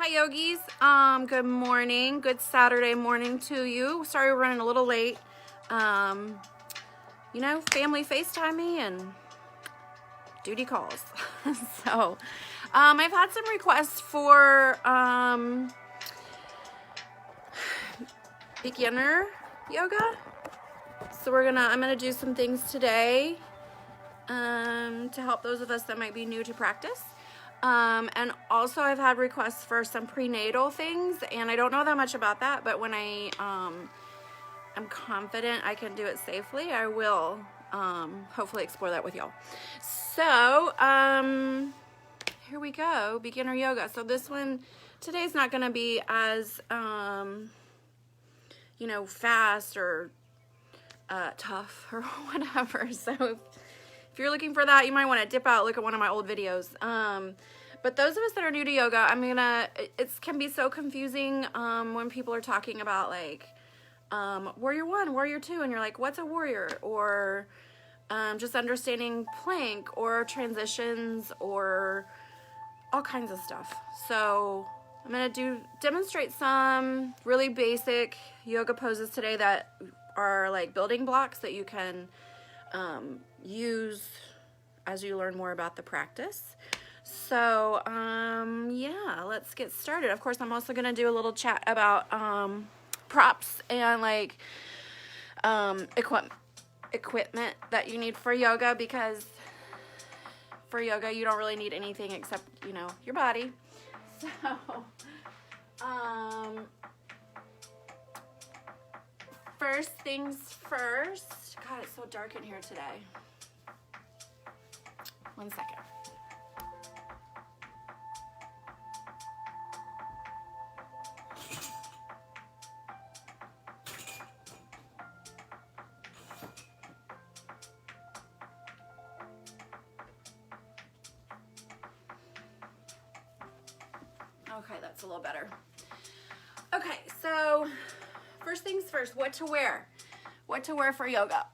Hi yogis, good morning, good Saturday morning to you. Sorry we're running a little late. You know, family FaceTime me and duty calls. So, I've had some requests for, beginner yoga. So I'm gonna do some things today, to help those of us that might be new to practice. And also I've had requests for some prenatal things, and I don't know that much about that, but when I am confident I can do it safely, I will hopefully explore that with y'all. So here we go, beginner yoga. So this one today's not going to be as you know, fast or tough or whatever. So if you're looking for that, you might want to dip out, look at one of my old videos. But those of us that are new to yoga, it can be so confusing when people are talking about like warrior 1, warrior 2, and you're like, what's a warrior? Or just understanding plank or transitions or all kinds of stuff. So I'm gonna demonstrate some really basic yoga poses today that are like building blocks that you can use as you learn more about the practice. So yeah, let's get started. Of course, I'm also going to do a little chat about props and like equipment that you need for yoga, because for yoga you don't really need anything except, you know, your body. So first things first. God, it's so dark in here today. 1 second. Okay, that's a little better. Okay, so first things first, what to wear? What to wear for yoga?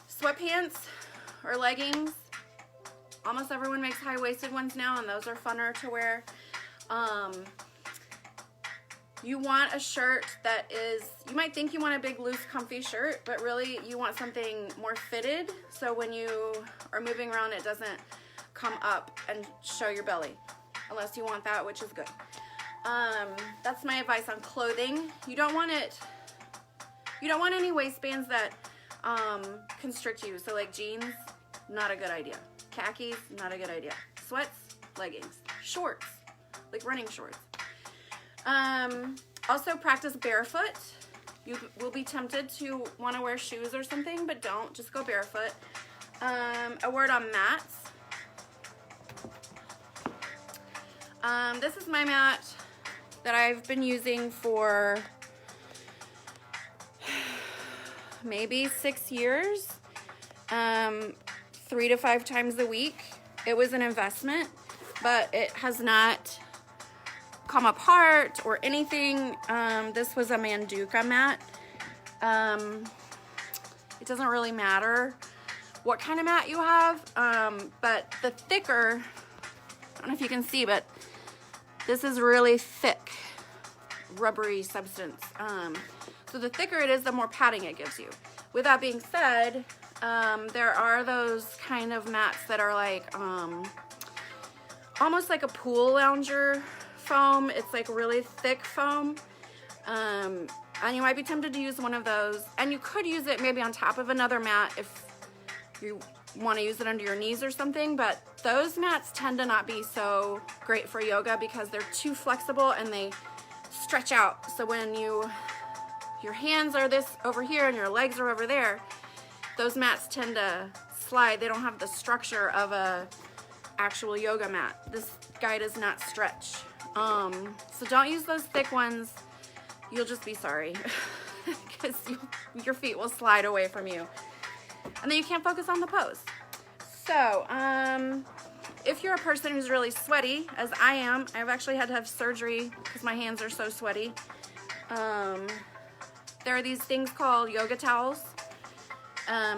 Sweatpants or leggings. Almost everyone makes high-waisted ones now, and those are funner to wear. You want a shirt that is, you might think you want a big, loose, comfy shirt, but really you want something more fitted, so when you are moving around, it doesn't come up and show your belly, unless you want that, which is good. That's my advice on clothing. You don't want any waistbands that constrict you. So like jeans, not a good idea. Khakis, not a good idea. Sweats, leggings. Shorts, like running shorts. Also practice barefoot. You will be tempted to want to wear shoes or something, but don't. Just go barefoot. A word on mats. This is my mat that I've been using for maybe 6 years, 3 to 5 times a week. It was an investment, but it has not come apart or anything. This was a Manduka mat. It doesn't really matter what kind of mat you have, but the thicker, I don't know if you can see, but this is really thick, rubbery substance. So the thicker it is, the more padding it gives you. With that being said, there are those kind of mats that are like almost like a pool lounger foam. It's like really thick foam. And you might be tempted to use one of those. And you could use it maybe on top of another mat if you want to use it under your knees or something, but those mats tend to not be so great for yoga because they're too flexible and they stretch out. So when your hands are this over here and your legs are over there, those mats tend to slide. They don't have the structure of a actual yoga mat. This guy does not stretch. So don't use those thick ones. You'll just be sorry because your feet will slide away from you. And then you can't focus on the pose. So, if you're a person who's really sweaty, as I am, I've actually had to have surgery because my hands are so sweaty. There are these things called yoga towels.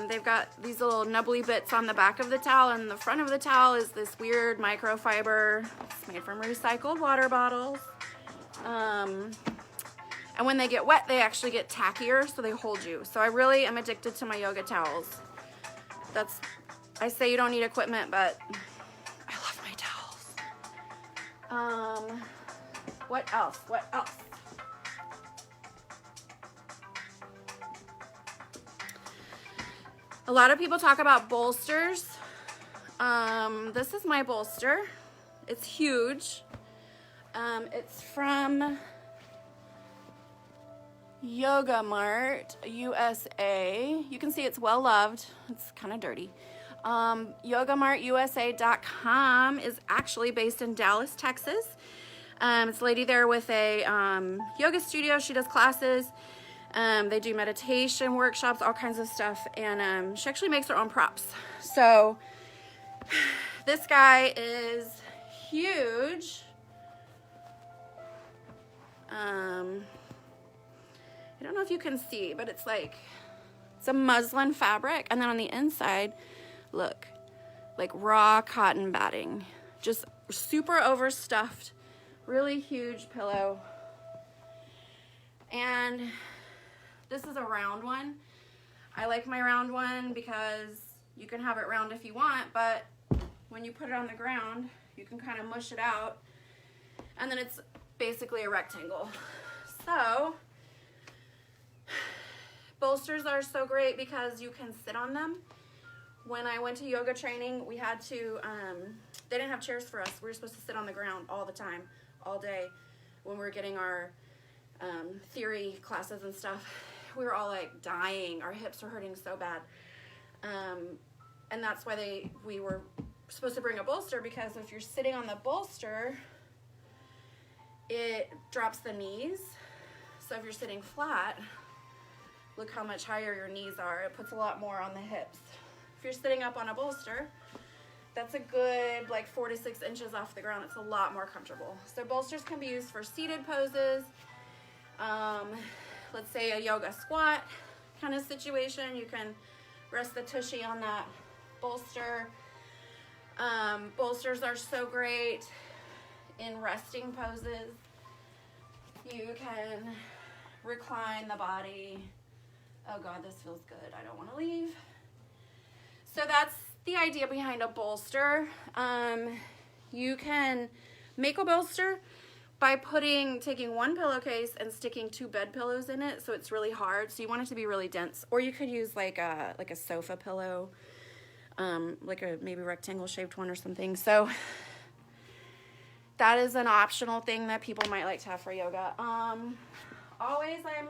They've got these little nubbly bits on the back of the towel, and the front of the towel is this weird microfiber. It's made from recycled water bottles. And when they get wet, they actually get tackier, so they hold you. So I really am addicted to my yoga towels. I say you don't need equipment, but I love my towels. What else? A lot of people talk about bolsters. This is my bolster. It's huge. It's from Yoga Mart USA. You can see it's well loved. It's kind of dirty. YogaMartUSA.com is actually based in Dallas, Texas. It's a lady there with a yoga studio. She does classes. They do meditation workshops, all kinds of stuff, and she actually makes her own props. So this guy is huge. I don't know if you can see, but it's a muslin fabric, and then on the inside, look, like raw cotton batting, just super overstuffed, really huge pillow. And this is a round one. I like my round one because you can have it round if you want, but when you put it on the ground, you can kind of mush it out, and then it's basically a rectangle. So bolsters are so great because you can sit on them. When I went to yoga training, we had to, they didn't have chairs for us. We were supposed to sit on the ground all the time, all day, when we were getting our theory classes and stuff. We were all like dying. Our hips were hurting so bad. And that's why we were supposed to bring a bolster, because if you're sitting on the bolster, it drops the knees. So if you're sitting flat, look how much higher your knees are. It puts a lot more on the hips. If you're sitting up on a bolster, that's a good 4 to 6 inches off the ground. It's a lot more comfortable. So bolsters can be used for seated poses. Let's say a yoga squat kind of situation. You can rest the tushy on that bolster. Bolsters are so great in resting poses. You can recline the body. Oh God, this feels good. I don't want to leave. So that's the idea behind a bolster. You can make a bolster by taking one pillowcase and sticking 2 bed pillows in it, so it's really hard. So you want it to be really dense. Or you could use like a sofa pillow, like a maybe rectangle shaped one or something. So that is an optional thing that people might like to have for yoga. Always I'm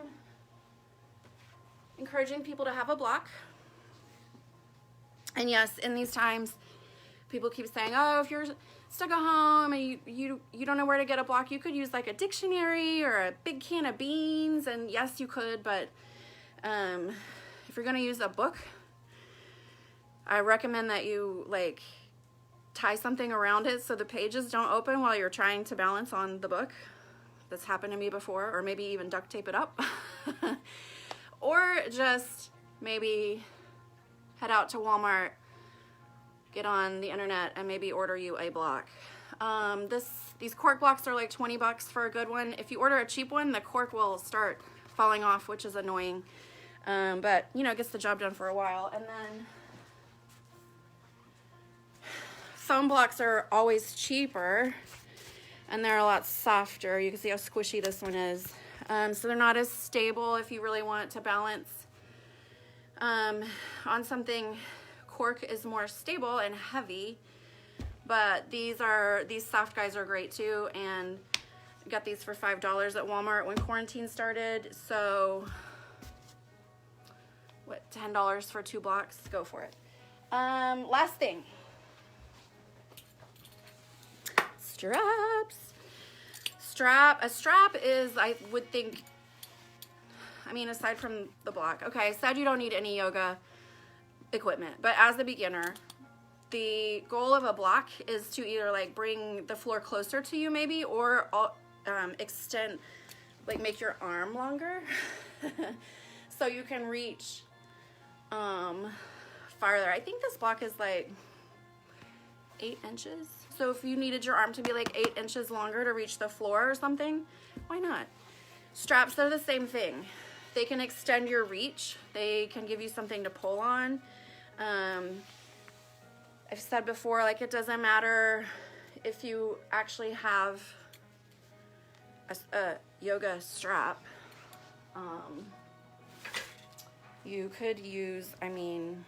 encouraging people to have a block. And yes, in these times, people keep saying, oh, if you're stuck at home and you don't know where to get a block, you could use like a dictionary or a big can of beans. And yes, you could, but if you're gonna use a book, I recommend that you tie something around it so the pages don't open while you're trying to balance on the book. That's happened to me before. Or maybe even duct tape it up. Or just maybe head out to Walmart, get on the internet, and maybe order you a block. These cork blocks are like 20 bucks for a good one. If you order a cheap one, the cork will start falling off, which is annoying. But it gets the job done for a while. And then foam blocks are always cheaper, and they're a lot softer. You can see how squishy this one is. So they're not as stable if you really want to balance on something. Cork is more stable and heavy, but these soft guys are great too, and I got these for $5 at Walmart when quarantine started. So what, $10 for 2 blocks? Go for it. Last thing, straps. A strap is, I would think, aside from the block. Okay, I said you don't need any yoga equipment, but as a beginner, the goal of a block is to either bring the floor closer to you maybe, or extend, make your arm longer so you can reach farther. I think this block is like 8 inches. So if you needed your arm to be like 8 inches longer to reach the floor or something, why not? Straps are the same thing. They can extend your reach. They can give you something to pull on. I've said before, like, it doesn't matter if you actually have a yoga strap. You could use, I mean,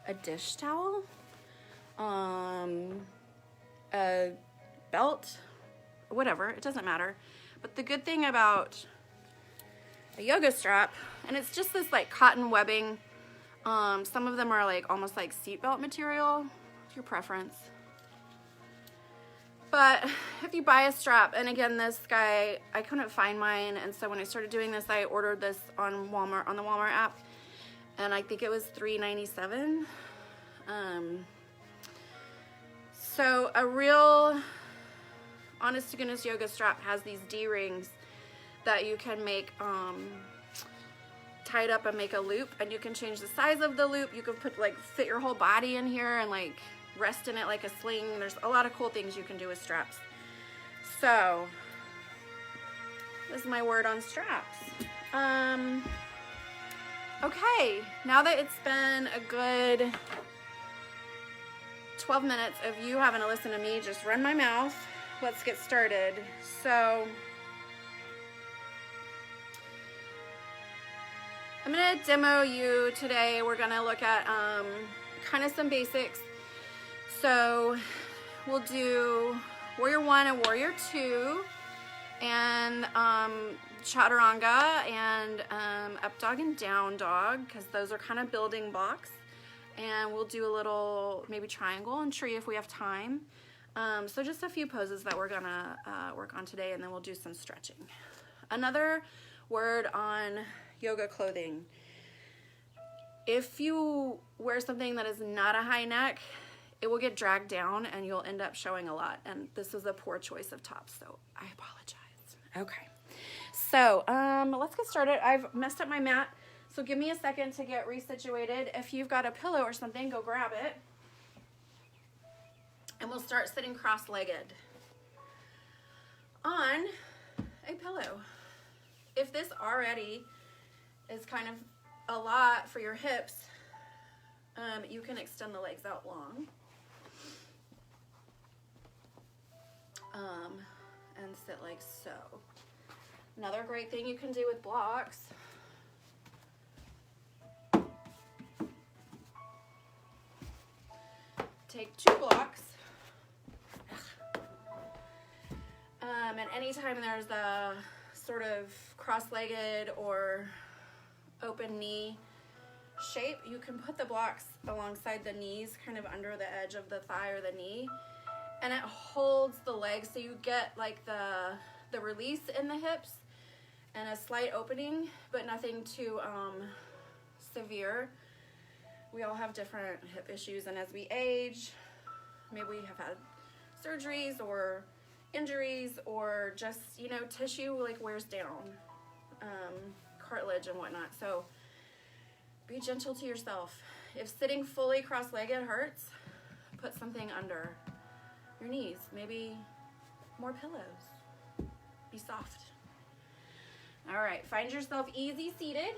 a dish towel, a belt, whatever, it doesn't matter. But the good thing about a yoga strap, and it's just this like cotton webbing, some of them are like almost like seatbelt material, your preference. But if you buy a strap, and again, this guy, I couldn't find mine, and so when I started doing this, I ordered this on Walmart, on the Walmart app, and I think it was $3.97. So a real honest to goodness yoga strap has these D-rings that you can make tie it up and make a loop, and you can change the size of the loop. You can put like fit your whole body in here and like rest in it like a sling. There's a lot of cool things you can do with straps. So this is my word on straps. Okay, now that it's been a good 12 minutes of you having to listen to me just run my mouth, let's get started. So I'm gonna demo you today. We're gonna look at kind of some basics. So we'll do Warrior 1 and Warrior 2 and Chaturanga and Up Dog and Down Dog, because those are kind of building blocks. And we'll do a little maybe triangle and tree if we have time. So just a few poses that we're gonna work on today, and then we'll do some stretching. Another word on yoga clothing. If you wear something that is not a high neck, it will get dragged down and you'll end up showing a lot. And this is a poor choice of tops, so I apologize. Okay, so let's get started. I've messed up my mat, so give me a second to get resituated. If you've got a pillow or something, go grab it. And we'll start sitting cross-legged on a pillow. If this already is kind of a lot for your hips, you can extend the legs out long. And sit like so. Another great thing you can do with blocks, take 2 blocks, and anytime there's a sort of cross-legged or open knee shape, you can put the blocks alongside the knees, kind of under the edge of the thigh or the knee, and it holds the legs, so you get like the release in the hips and a slight opening, but nothing too severe. We all have different hip issues, and as we age, maybe we have had surgeries or injuries, or just, you know, tissue like wears down, cartilage and whatnot. So be gentle to yourself. If sitting fully cross-legged hurts, put something under your knees, maybe more pillows. Be soft. All right, find yourself easy seated.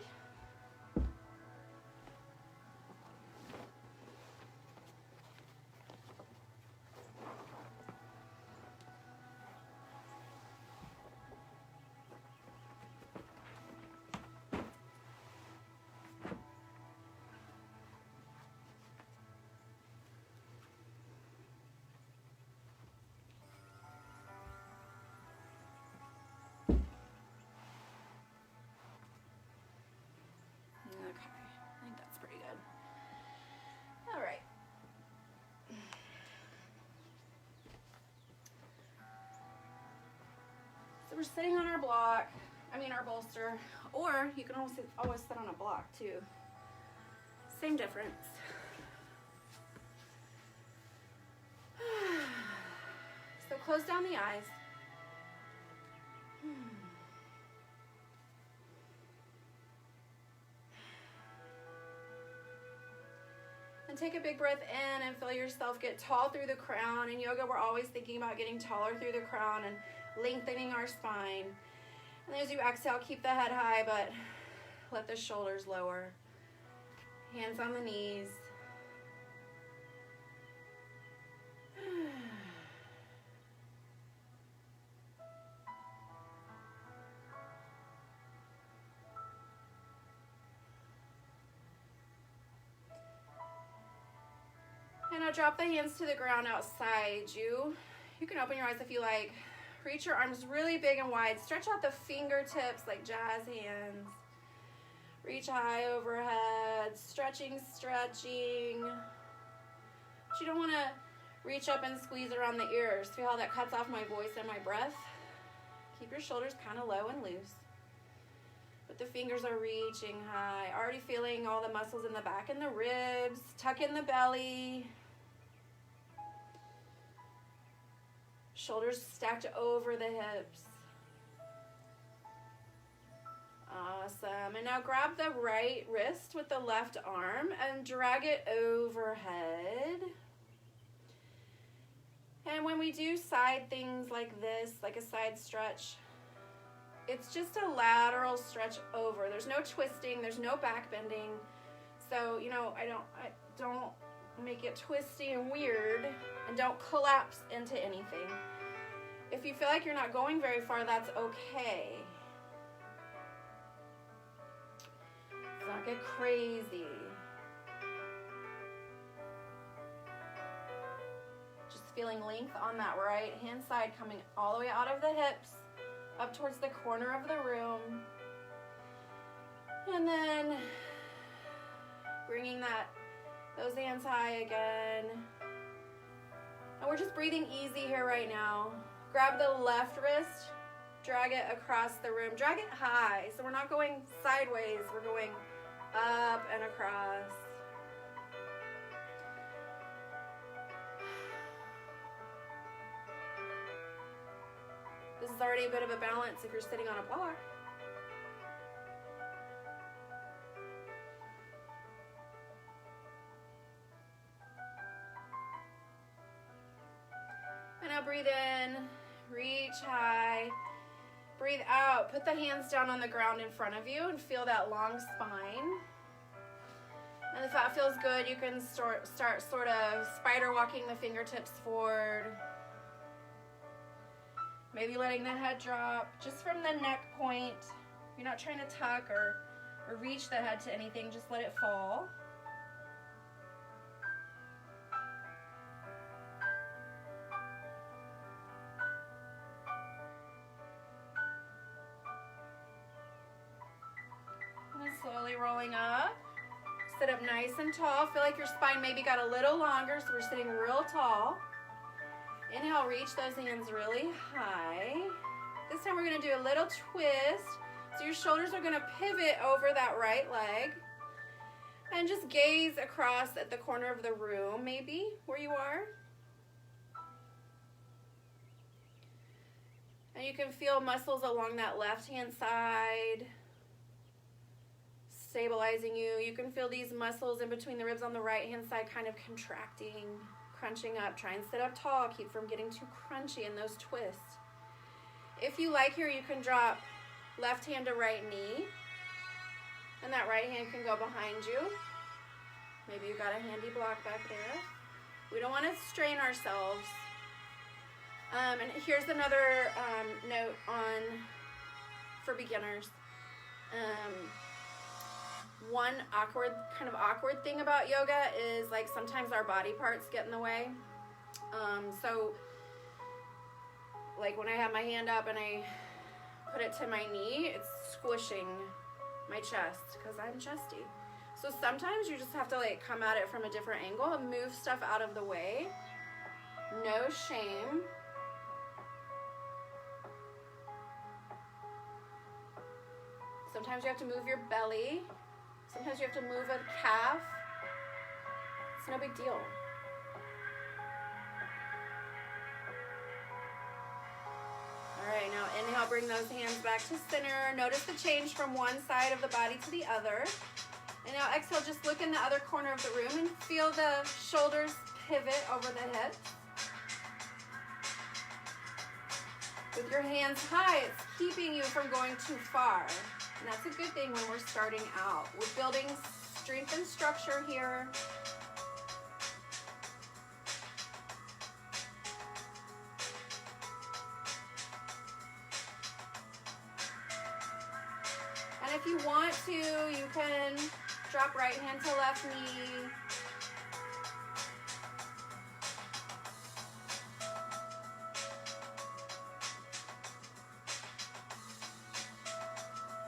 We're sitting on our block, our bolster, or you can always sit on a block too. Same difference. So close down the eyes. take a big breath in and feel yourself get tall through the crown. In yoga, we're always thinking about getting taller through the crown and lengthening our spine. And as you exhale, keep the head high, but let the shoulders lower. Hands on the knees. And now drop the hands to the ground outside you. You can open your eyes if you like. Reach your arms really big and wide. Stretch out the fingertips like jazz hands. Reach high overhead. Stretching, stretching. But you don't want to reach up and squeeze around the ears. Feel how that cuts off my voice and my breath. Keep your shoulders kind of low and loose. But the fingers are reaching high. Already feeling all the muscles in the back and the ribs. Tuck in the belly. Shoulders stacked over the hips. Awesome. And now grab the right wrist with the left arm and drag it overhead. And when we do side things like this, like a side stretch, it's just a lateral stretch over. There's no twisting, there's no back bending. So, you know, I don't make it twisty and weird, and don't collapse into anything. If you feel like you're not going very far, that's okay. Let's not get crazy. Just feeling length on that right hand side, coming all the way out of the hips, up towards the corner of the room. And then bringing those hands high again. And we're just breathing easy here right now. Grab the left wrist, drag it across the room. Drag it high, so we're not going sideways, we're going up and across. This is already a bit of a balance if you're sitting on a block. And now breathe in, reach high. Breathe out, put the hands down on the ground in front of you and feel that long spine. And if that feels good, you can start sort of spider walking the fingertips forward. Maybe letting the head drop just from the neck point. You're not trying to tuck or reach the head to anything, just let it fall. And then slowly rolling up. Sit up nice and tall. Feel like your spine maybe got a little longer, so we're sitting real tall. Inhale, reach those hands really high. This time we're gonna do a little twist. So your shoulders are gonna pivot over that right leg. And just gaze across at the corner of the room, maybe, where you are. And you can feel muscles along that left-hand side stabilizing you. You can feel these muscles in between the ribs on the right-hand side kind of contracting, crunching up. Try and sit up tall. Keep from getting too crunchy in those twists. If you like here, you can drop left hand to right knee. And that right hand can go behind you. Maybe you got a handy block back there. We don't want to strain ourselves. And here's another note for beginners. One kind of awkward thing about yoga is like sometimes our body parts get in the way. So like when I have my hand up and I put it to my knee, it's squishing my chest because I'm chesty. So sometimes you just have to like come at it from a different angle and move stuff out of the way. No shame. Sometimes you have to move your belly. Sometimes you have to move a calf. It's no big deal. All right, now inhale, bring those hands back to center. Notice the change from one side of the body to the other. And now exhale, just look in the other corner of the room and feel the shoulders pivot over the hips. With your hands high, it's keeping you from going too far. And that's a good thing when we're starting out. We're building strength and structure here. And if you want to, you can drop right hand to left knee.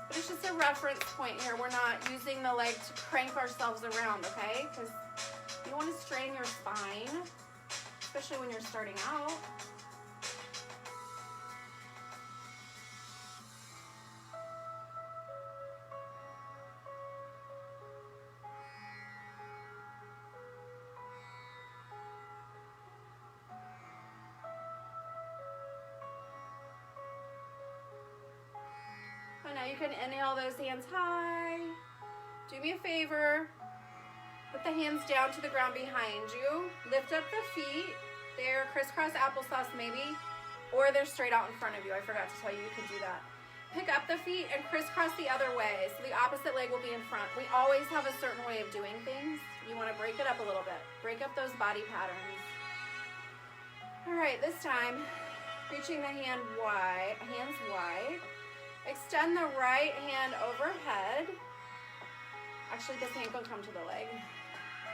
But it's just a reference point here. We're not using the leg to crank ourselves around, okay? Because you don't want to strain your spine, especially when you're starting out. Now you can inhale those hands high. Do me a favor. Put the hands down to the ground behind you. Lift up the feet. They're crisscross applesauce maybe, or they're straight out in front of you. I forgot to tell you you can do that. Pick up the feet and crisscross the other way. So the opposite leg will be in front. We always have a certain way of doing things. You want to break it up a little bit. Break up those body patterns. All right, this time, reaching the hands wide. Extend the right hand overhead. Actually, this hand will come to the leg.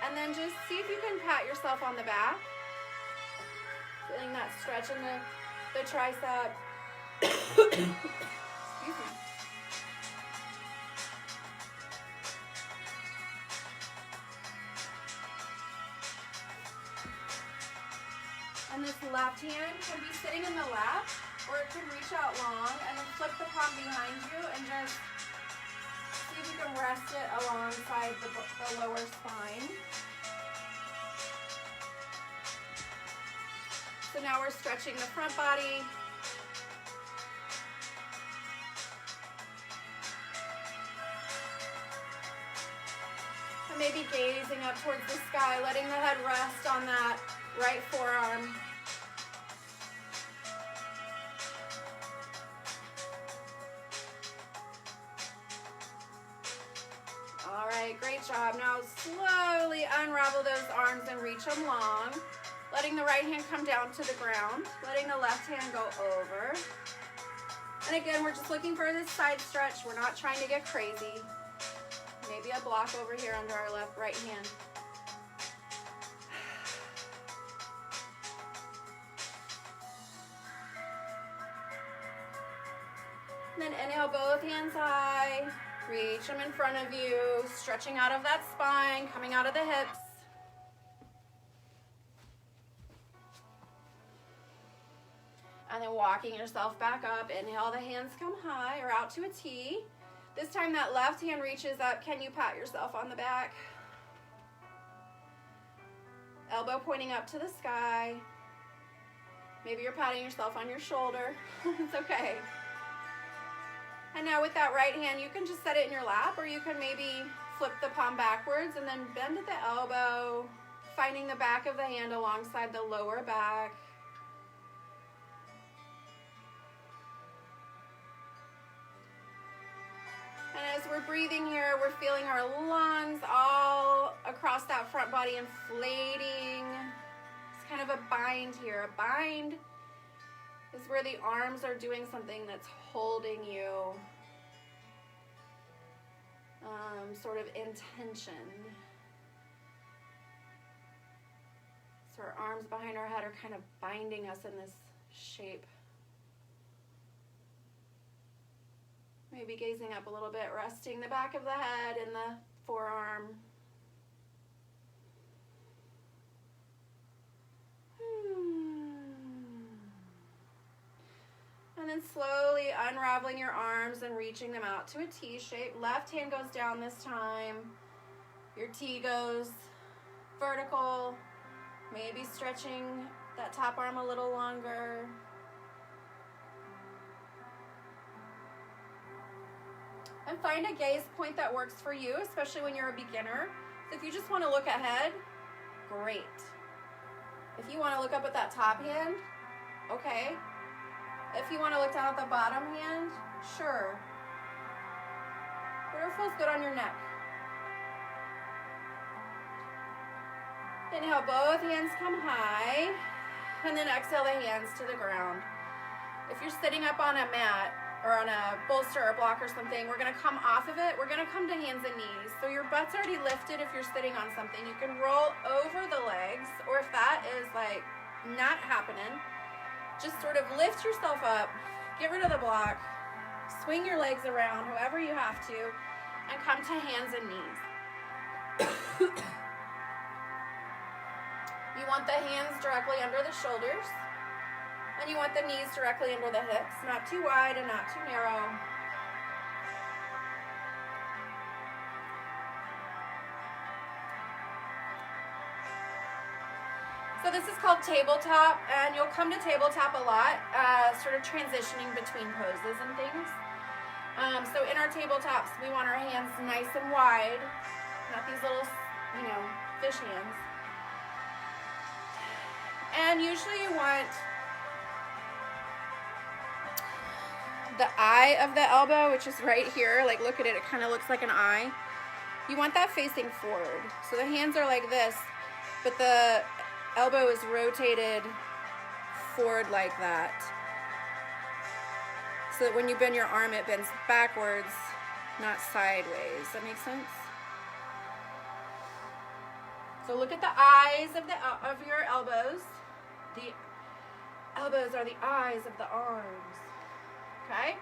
And then just see if you can pat yourself on the back. Feeling that stretch in the tricep. Excuse me. And this left hand can be sitting in the lap, or it can reach out long, and then flip the palm behind you and just see if you can rest it alongside the lower spine. So now we're stretching the front body. And maybe gazing up towards the sky, letting the head rest on that right forearm. All right, great job. Now slowly unravel those arms and reach them long. Letting the right hand come down to the ground. Letting the left hand go over. And again, we're just looking for this side stretch. We're not trying to get crazy. Maybe a block over here under our right hand. And then inhale, both hands high. Reach them in front of you, stretching out of that spine, coming out of the hips. And then walking yourself back up. Inhale, the hands come high or out to a T. This time that left hand reaches up. Can you pat yourself on the back? Elbow pointing up to the sky. Maybe you're patting yourself on your shoulder. It's okay. And now with that right hand, you can just set it in your lap, or you can maybe flip the palm backwards and then bend at the elbow, finding the back of the hand alongside the lower back. And as we're breathing here, we're feeling our lungs all across that front body inflating. It's kind of a bind here. A bind is where the arms are doing something that's holding you sort of in tension. So our arms behind our head are kind of binding us in this shape. Maybe gazing up a little bit, resting the back of the head and the forearm. And then slowly unraveling your arms and reaching them out to a T shape. Left hand goes down this time. Your T goes vertical. Maybe stretching that top arm a little longer. And find a gaze point that works for you, especially when you're a beginner. So if you just want to look ahead, great. If you want to look up at that top hand, okay. If you want to look down at the bottom hand, sure. Whatever feels good on your neck. Inhale, both hands come high, and then exhale the hands to the ground. If you're sitting up on a mat or on a bolster or block or something, we're going to come off of it. We're going to come to hands and knees. So your butt's already lifted if you're sitting on something. You can roll over the legs, or if that is like not happening, just sort of lift yourself up, get rid of the block, swing your legs around however you have to, and come to hands and knees. You want the hands directly under the shoulders, and you want the knees directly under the hips, not too wide and not too narrow. So this is called tabletop, and you'll come to tabletop a lot, sort of transitioning between poses and things. So in our tabletops, we want our hands nice and wide, not these little, fish hands. And usually you want the eye of the elbow, which is right here. Like, look at it. It kind of looks like an eye. You want that facing forward. So the hands are like this, but the elbow is rotated forward like that. So that when you bend your arm, it bends backwards, not sideways. Does that make sense? So look at the eyes of your elbows. The elbows are the eyes of the arms. Okay?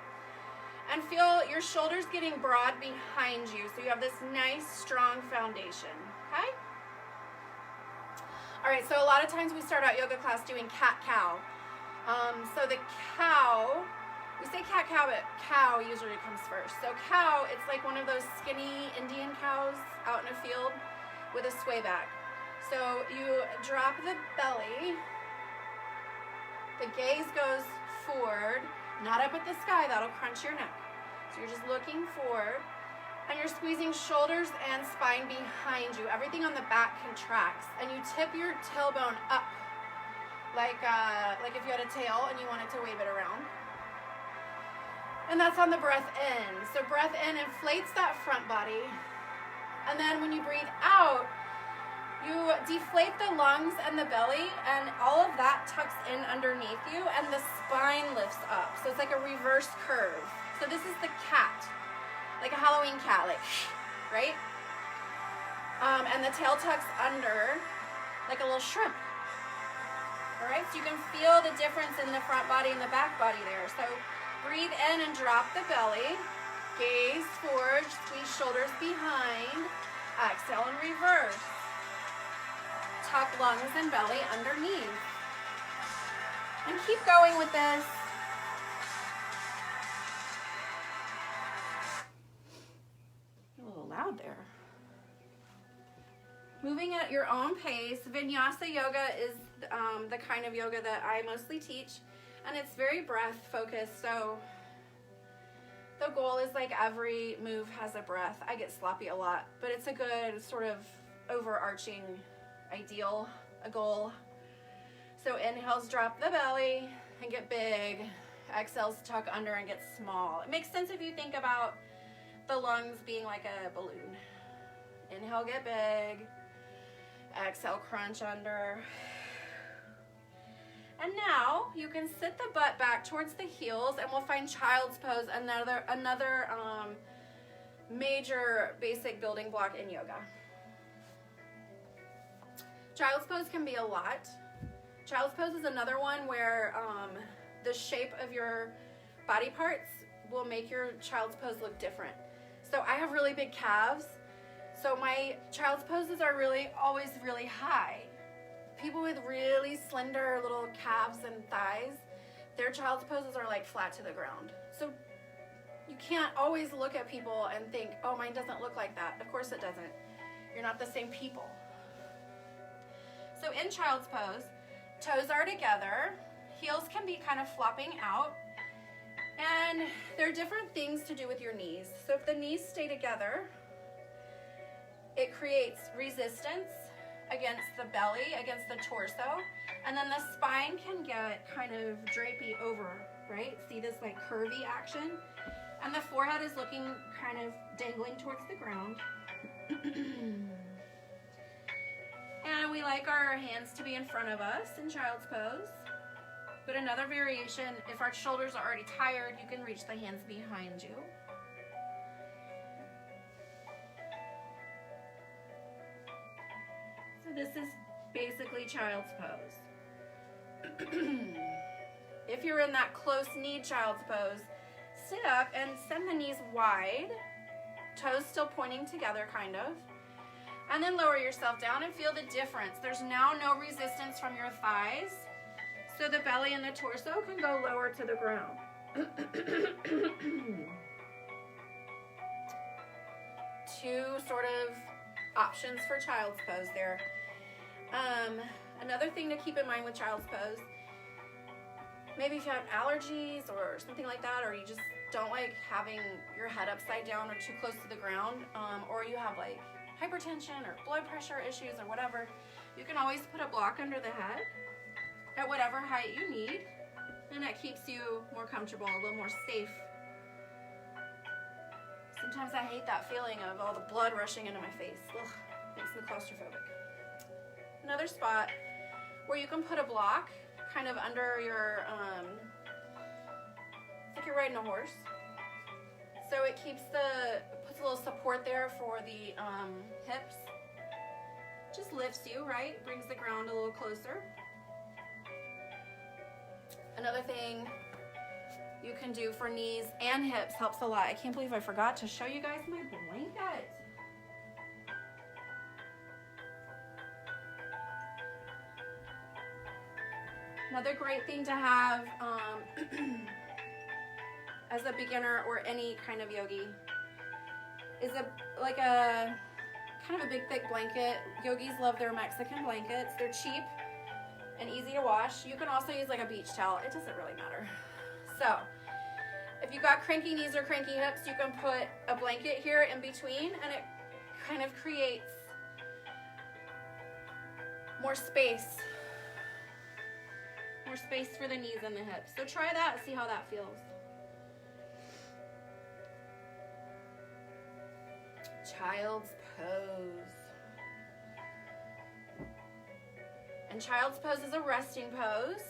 And feel your shoulders getting broad behind you, so you have this nice, strong foundation. Okay? All right, so a lot of times we start out yoga class doing cat-cow. So the cow, we say cat-cow, but cow usually comes first. So cow, it's like one of those skinny Indian cows out in a field with a sway back. So you drop the belly, the gaze goes forward, not up at the sky, that'll crunch your neck. So you're just looking forward, and you're squeezing shoulders and spine behind you. Everything on the back contracts, and you tip your tailbone up, like if you had a tail and you wanted to wave it around. And that's on the breath in. So breath in inflates that front body, and then when you breathe out, you deflate the lungs and the belly, and all of that tucks in underneath you, and the spine lifts up. So it's like a reverse curve. So this is the cat, like a Halloween cat, like, right? And the tail tucks under like a little shrimp. All right, so you can feel the difference in the front body and the back body there. So breathe in and drop the belly. Gaze forward, squeeze shoulders behind. Exhale and reverse. Tuck lungs and belly underneath. And keep going with this. A little loud there. Moving at your own pace. Vinyasa yoga is the kind of yoga that I mostly teach, and it's very breath focused. So the goal is like every move has a breath. I get sloppy a lot, but it's a good sort of overarching ideal, a goal. So inhales, drop the belly and get big. Exhales, tuck under and get small. It makes sense if you think about the lungs being like a balloon. Inhale, get big. Exhale, crunch under. And now you can sit the butt back towards the heels, and we'll find child's pose, another major basic building block in yoga. Child's pose can be a lot. Child's pose is another one where the shape of your body parts will make your child's pose look different. So I have really big calves, so my child's poses are always really high. People with really slender little calves and thighs, their child's poses are like flat to the ground. So you can't always look at people and think, oh, mine doesn't look like that. Of course it doesn't. You're not the same people. So in child's pose, toes are together, heels can be kind of flopping out, And there are different things to do with your knees. So if the knees stay together, it creates resistance against the belly, against the torso, and then the spine can get kind of drapey over, right? See this like curvy action? And the forehead is looking kind of dangling towards the ground. And we like our hands to be in front of us in child's pose. But another variation, if our shoulders are already tired, you can reach the hands behind you. So this is basically child's pose. If you're in that close knee child's pose, sit up and send the knees wide, toes still pointing together kind of, and then lower yourself down and feel the difference. There's now no resistance from your thighs, so the belly and the torso can go lower to the ground. Two sort of options for child's pose there. Another thing to keep in mind with child's pose, maybe if you have allergies or something like that, or you just don't like having your head upside down or too close to the ground, or you have like hypertension or blood pressure issues or whatever, you can always put a block under the head at whatever height you need, and that keeps you more comfortable, a little more safe. Sometimes I hate that feeling of all the blood rushing into my face. Ugh, makes me claustrophobic. Another spot where you can put a block kind of under your, it's like you're riding a horse. So it puts a little support there for the hips. Just lifts you, right? Brings the ground a little closer. Another thing you can do for knees and hips helps a lot. I can't believe I forgot to show you guys my blanket. Another great thing to have as a beginner or any kind of yogi is a kind of a big thick blanket. Yogis love their Mexican blankets. They're cheap and easy to wash. You can also use like a beach towel. It doesn't really matter. So if you've got cranky knees or cranky hips, you can put a blanket here in between, and it kind of creates more space for the knees and the hips. So try that, see how that feels. Child's pose. And child's pose is a resting pose.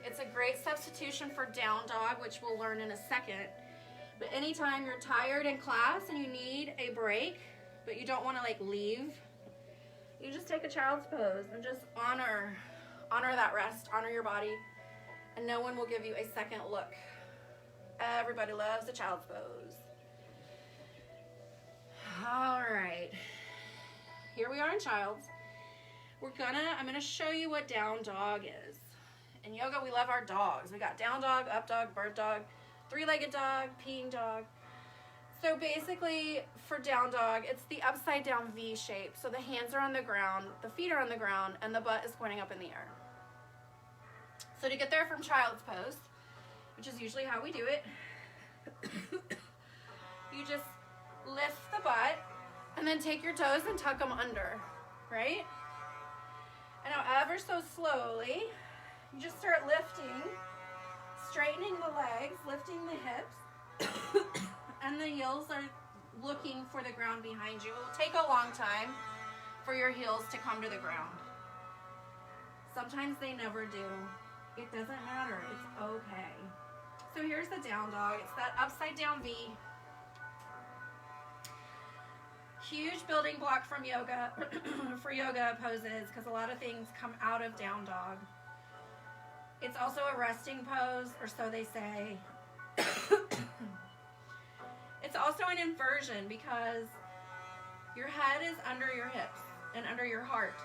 It's a great substitution for down dog, which we'll learn in a second. But anytime you're tired in class and you need a break, but you don't want to like leave, you just take a child's pose and just honor that rest, honor your body, and no one will give you a second look. Everybody loves the child's pose. All right, here we are in child's. I'm gonna show you what down dog is. In yoga, we love our dogs. We got down dog, up dog, bird dog, three-legged dog, peeing dog. So basically, for down dog, it's the upside down V shape. So the hands are on the ground, the feet are on the ground, and the butt is pointing up in the air. So to get there from child's pose, which is usually how we do it, you just lift the butt and then take your toes and tuck them under, right? And now ever so slowly, you just start lifting, straightening the legs, lifting the hips, and the heels are looking for the ground behind you. It will take a long time for your heels to come to the ground. Sometimes they never do. It doesn't matter, it's okay. So here's the down dog. It's that upside down V. Huge building block from yoga, for yoga poses, because a lot of things come out of down dog. It's also a resting pose, or so they say. It's also an inversion because your head is under your hips and under your heart.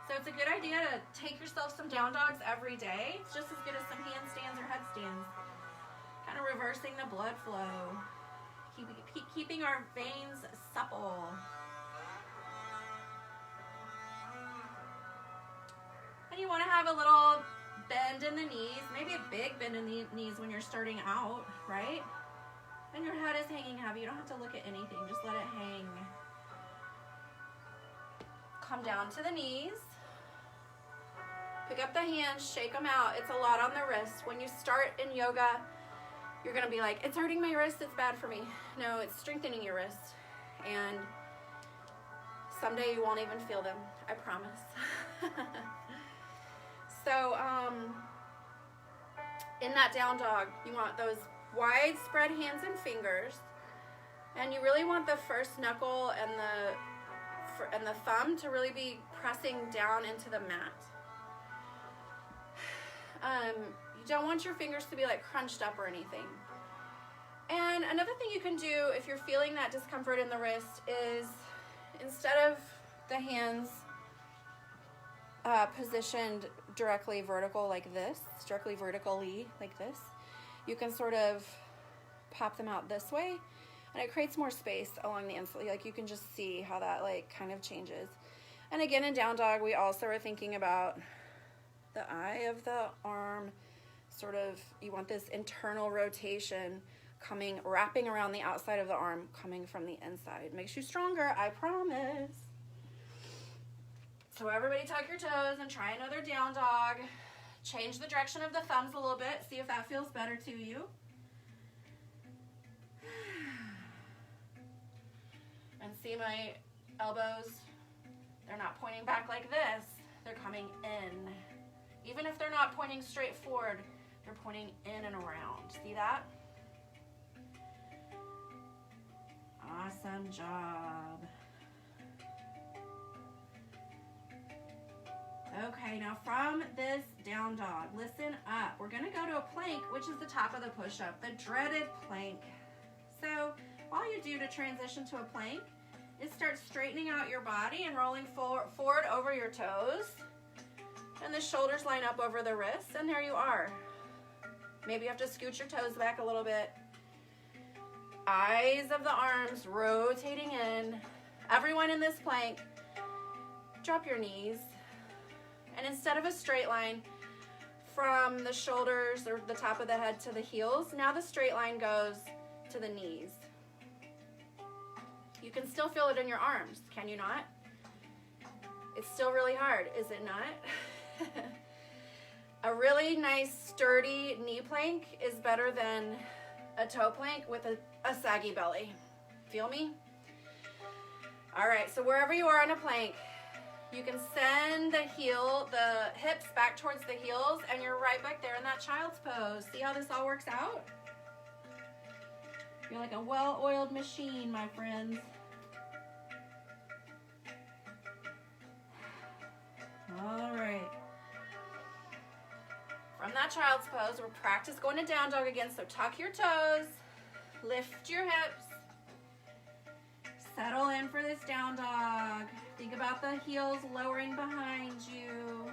So it's a good idea to take yourself some down dogs every day. It's just as good as some handstands or headstands. Kind of reversing the blood flow. Keeping our veins supple. And you want to have a little bend in the knees, maybe a big bend in the knees when you're starting out, right? And your head is hanging heavy. You don't have to look at anything. Just let it hang. Come down to the knees. Pick up the hands, shake them out. It's a lot on the wrist. When you start in yoga, you're gonna be like, it's hurting my wrist, it's bad for me. No, it's strengthening your wrist. And someday you won't even feel them, I promise. So, in that down dog, you want those wide spread hands and fingers. And you really want the first knuckle and the thumb to really be pressing down into the mat. You don't want your fingers to be like crunched up or anything. And another thing you can do if you're feeling that discomfort in the wrist is instead of the hands positioned directly vertical like this, directly vertically like this, you can sort of pop them out this way, and it creates more space along the inside. Like you can just see how that like kind of changes. And again, in down dog, we also are thinking about the eye of the arm, sort of, you want this internal rotation coming, wrapping around the outside of the arm, coming from the inside. Makes you stronger, I promise. So everybody tuck your toes and try another down dog. Change the direction of the thumbs a little bit. See if that feels better to you. And see my elbows? They're not pointing back like this. They're coming in. Even if they're not pointing straight forward, they're pointing in and around. See that? Awesome job. Okay, now from this down dog, listen up. We're gonna go to a plank, which is the top of the push-up, the dreaded plank. So all you do to transition to a plank is start straightening out your body and rolling forward over your toes. And the shoulders line up over the wrists, and there you are. Maybe you have to scoot your toes back a little bit. Eyes of the arms rotating in. Everyone in this plank, drop your knees. And instead of a straight line from the shoulders or the top of the head to the heels, now the straight line goes to the knees. You can still feel it in your arms, can you not? It's still really hard, is it not? A really nice sturdy knee plank is better than a toe plank with a saggy belly. Feel me? All right, so wherever you are on a plank, you can send the hips back towards the heels, and you're right back there in that child's pose. See how this all works out? You're like a well-oiled machine, my friends. All right. From that child's pose, we'll practice going to down dog again. So tuck your toes, lift your hips, settle in for this down dog. Think about the heels lowering behind you.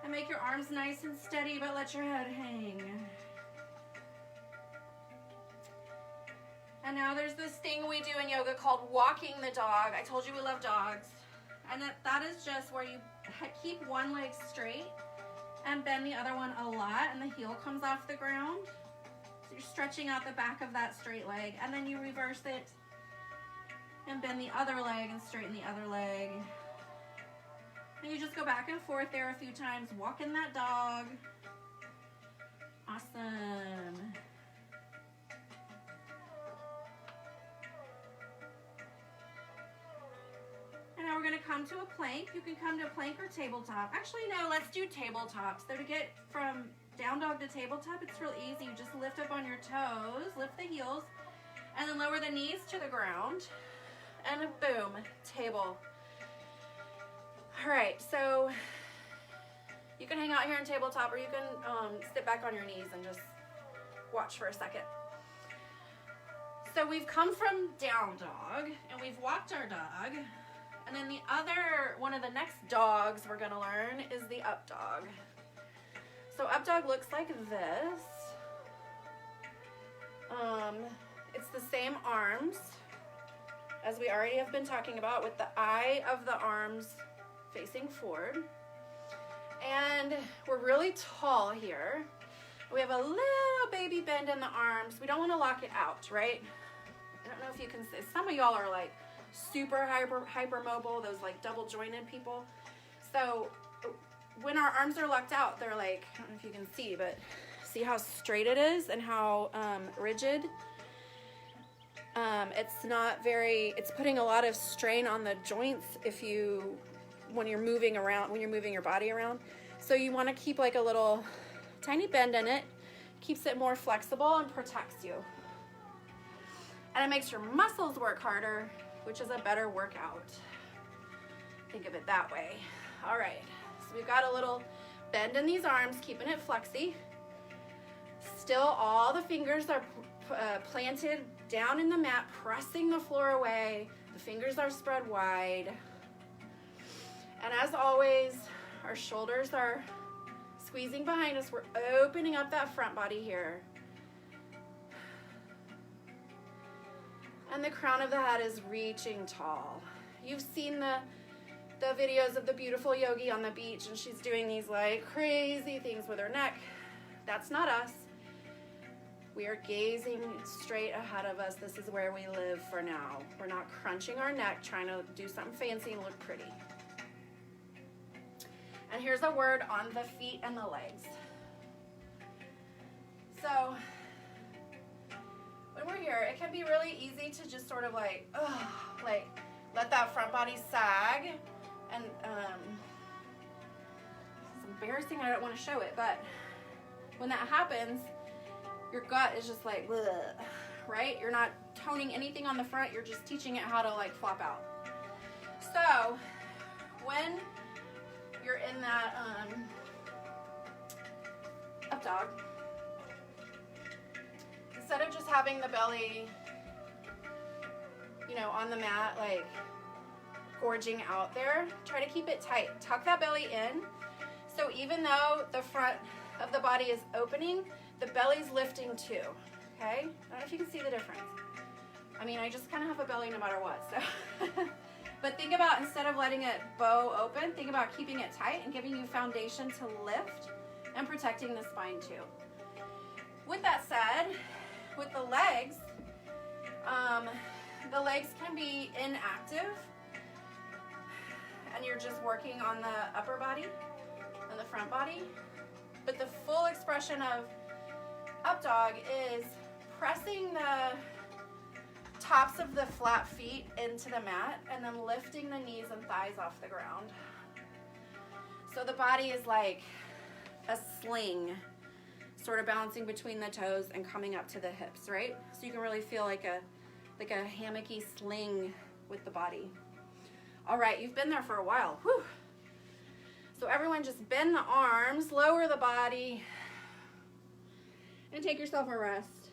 And make your arms nice and steady, but let your head hang. And now there's this thing we do in yoga called walking the dog. I told you we love dogs. And that is just where you keep one leg straight and bend the other one a lot, and the heel comes off the ground. So you're stretching out the back of that straight leg, and then you reverse it and bend the other leg and straighten the other leg. And you just go back and forth there a few times, walking that dog. Awesome. And now we're gonna come to a plank. You can come to a plank or tabletop. Actually, no, let's do tabletop. So to get from down dog to tabletop, it's real easy. You just lift up on your toes, lift the heels, and then lower the knees to the ground. And boom, table. All right, so you can hang out here in tabletop, or you can sit back on your knees and just watch for a second. So we've come from down dog, and we've walked our dog. And then the other, one of the next dogs we're gonna learn is the up dog. So up dog looks like this. It's the same arms as we already have been talking about, with the eye of the arms facing forward. And we're really tall here. We have a little baby bend in the arms. We don't want to lock it out, right? I don't know if you can see. Some of y'all are like super hypermobile, those like double jointed people. So when our arms are locked out, they're like, I don't know if you can see, but see how straight it is and how rigid? It's not very, it's putting a lot of strain on the joints when you're moving around, when you're moving your body around. So you want to keep like a little tiny bend in it, keeps it more flexible and protects you. And it makes your muscles work harder, which is a better workout. Think of it that way. All right, so we've got a little bend in these arms, keeping it flexy. Still, all the fingers are planted down in the mat, pressing the floor away. The fingers are spread wide. And as always, our shoulders are squeezing behind us. We're opening up that front body here. And the crown of the head is reaching tall. You've seen the videos of the beautiful yogi on the beach, and she's doing these like crazy things with her neck. That's not us. We are gazing straight ahead of us. This is where we live for now. We're not crunching our neck, trying to do something fancy and look pretty. And here's a word on the feet and the legs. So when we're here, it can be really easy to just sort of like let that front body sag. And it's embarrassing, I don't want to show it, but when that happens, your gut is just like, bleh, right? You're not toning anything on the front, you're just teaching it how to like flop out. So when you're in that up dog, instead of just having the belly, on the mat, like gorging out there, try to keep it tight. Tuck that belly in. So even though the front of the body is opening, the belly's lifting too, okay? I don't know if you can see the difference. I mean, I just kind of have a belly no matter what, so. But think about, instead of letting it bow open, think about keeping it tight and giving you foundation to lift and protecting the spine too. With that said, with the legs can be inactive and you're just working on the upper body and the front body. But the full expression of up dog is pressing the tops of the flat feet into the mat and then lifting the knees and thighs off the ground. So the body is like a sling, sort of bouncing between the toes and coming up to the hips, right? So you can really feel like a hammocky sling with the body. All right, you've been there for a while. Whew. So everyone just bend the arms, lower the body, and take yourself a rest.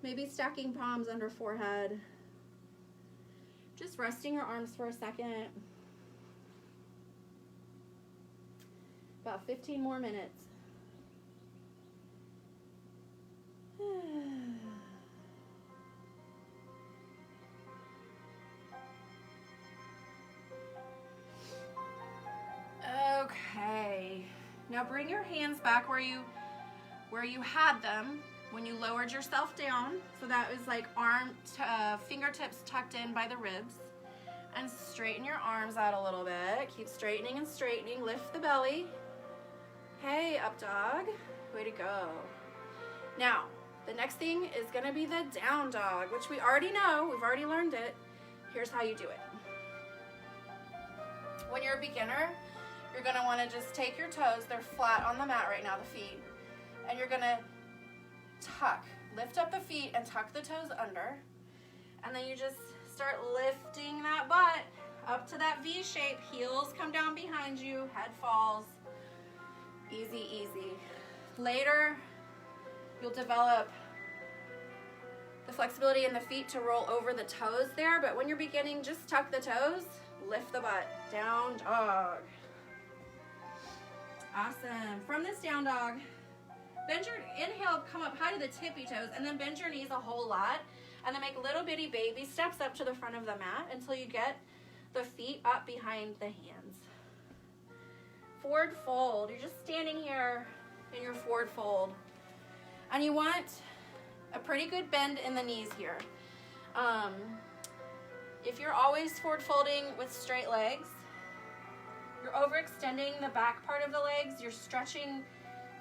Maybe stacking palms under forehead. Just resting your arms for a second. About 15 more minutes. Okay. Now bring your hands back where you had them when you lowered yourself down. So that was like fingertips tucked in by the ribs. And straighten your arms out a little bit. Keep straightening and straightening. Lift the belly. Hey, up dog. Way to go. Now, the next thing is going to be the down dog, which we already know. We've already learned it. Here's how you do it. When you're a beginner, you're going to want to just take your toes. They're flat on the mat right now, the feet. And you're going to tuck. Lift up the feet and tuck the toes under. And then you just start lifting that butt up to that V shape. Heels come down behind you. Head falls. Easy, easy. Later, you'll develop the flexibility in the feet to roll over the toes there. But when you're beginning, just tuck the toes. Lift the butt. Down dog. Awesome. From this down dog, bend your inhale, come up high to the tippy toes, and then bend your knees a whole lot. And then make little bitty baby steps up to the front of the mat until you get the feet up behind the hands. forward fold. You're just standing here in your forward fold. And you want a pretty good bend in the knees here. If you're always forward folding with straight legs, you're overextending the back part of the legs. You're stretching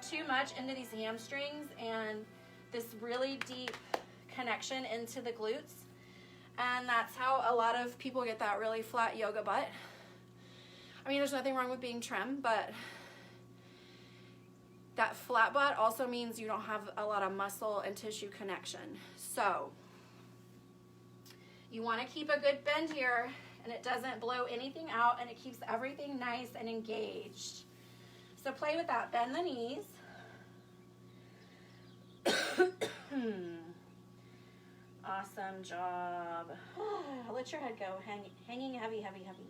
too much into these hamstrings and this really deep connection into the glutes. And that's how a lot of people get that really flat yoga butt. I mean, there's nothing wrong with being trim, but that flat butt also means you don't have a lot of muscle and tissue connection. So you want to keep a good bend here, and it doesn't blow anything out, and it keeps everything nice and engaged. So play with that. Bend the knees. Awesome job. Let your head go. Hanging heavy, heavy, heavy.